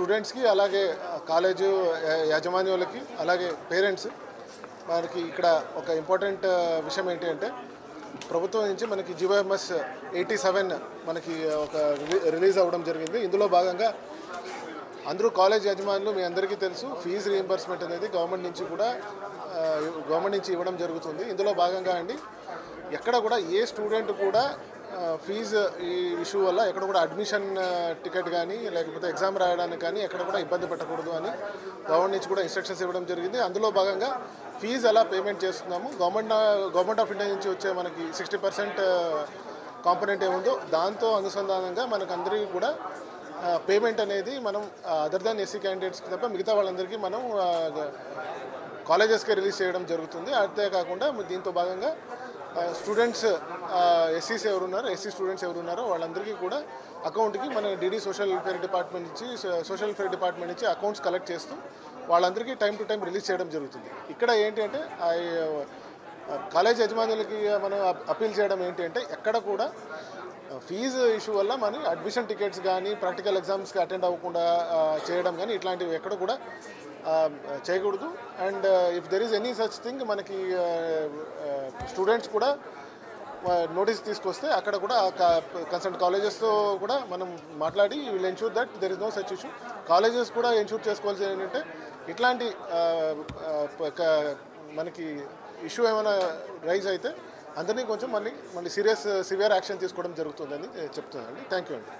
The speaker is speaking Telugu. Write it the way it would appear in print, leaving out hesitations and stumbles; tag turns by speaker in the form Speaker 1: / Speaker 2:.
Speaker 1: స్టూడెంట్స్కి అలాగే కాలేజు యాజమాన్యాలకి అలాగే పేరెంట్స్ మనకి ఇక్కడ ఒక ఇంపార్టెంట్ విషయం ఏంటి అంటే ప్రభుత్వం నుంచి మనకి GOMS 87 మనకి ఒక రిలీజ్ అవ్వడం జరిగింది. ఇందులో భాగంగా అందరూ కాలేజ్ యజమానులు మీ అందరికీ తెలుసు ఫీజు రీయింబర్స్మెంట్ అనేది గవర్నమెంట్ నుంచి ఇవ్వడం జరుగుతుంది. ఇందులో భాగంగా అండి ఎక్కడ కూడా ఏ స్టూడెంట్ కూడా ఫీజు ఈ ఇష్యూ వల్ల ఎక్కడ కూడా అడ్మిషన్ టికెట్ కానీ లేకపోతే ఎగ్జామ్ రాయడానికి కానీ ఎక్కడ కూడా ఇబ్బంది పెట్టకూడదు అని గవర్నమెంట్ నుంచి కూడా ఇన్స్ట్రక్షన్స్ ఇవ్వడం జరిగింది. అందులో భాగంగా ఫీజు ఎలా పేమెంట్ చేస్తున్నాము గవర్నమెంట్ ఆఫ్ ఇండియా నుంచి వచ్చే మనకి 60% కాంపోనెంట్ ఏముందో దాంతో అనుసంధానంగా మనకందరికీ కూడా పేమెంట్ అనేది మనం అదర్ దాన్ ఎస్సీ క్యాండిడేట్స్కి తప్ప మిగతా వాళ్ళందరికీ మనం కాలేజెస్కి రిలీజ్ చేయడం జరుగుతుంది. అంతేకాకుండా దీంతో భాగంగా స్టూడెంట్స్ ఎస్సీ స్టూడెంట్స్ ఎవరున్నారో వాళ్ళందరికీ కూడా అకౌంట్కి మన DD సోషల్ వెల్ఫేర్ డిపార్ట్మెంట్ నుంచి అకౌంట్స్ కలెక్ట్ చేస్తూ వాళ్ళందరికీ టైం టు టైం రిలీజ్ చేయడం జరుగుతుంది. ఇక్కడ ఏంటి అంటే కాలేజ్ యజమానులకి మనం అప్పీల్ చేయడం ఏంటి అంటే ఎక్కడ కూడా ఫీజు ఇష్యూ వల్ల మన అడ్మిషన్ టికెట్స్ కానీ ప్రాక్టికల్ ఎగ్జామ్స్కి అటెండ్ అవ్వకుండా చేయడం కానీ ఇట్లాంటివి ఎక్కడ కూడా చేయకూడదు. And if there is any such thing మనకి స్టూడెంట్స్ కూడా నోటీస్ తీసుకొస్తే అక్కడ కూడా కన్సర్న్ కాలేజెస్తో కూడా మనం మాట్లాడి will ensure that there is no such issue. Colleges కూడా ఎన్ష్యూర్ చేసుకోవాల్సి ఏంటంటే ఇట్లాంటి మనకి ఇష్యూ ఏమైనా రైజ్ అయితే అందరినీ కొంచెం మళ్ళీ సివియర్ యాక్షన్ తీసుకోవడం జరుగుతుందని చెప్తున్నానండి. థ్యాంక్ యూ అండి.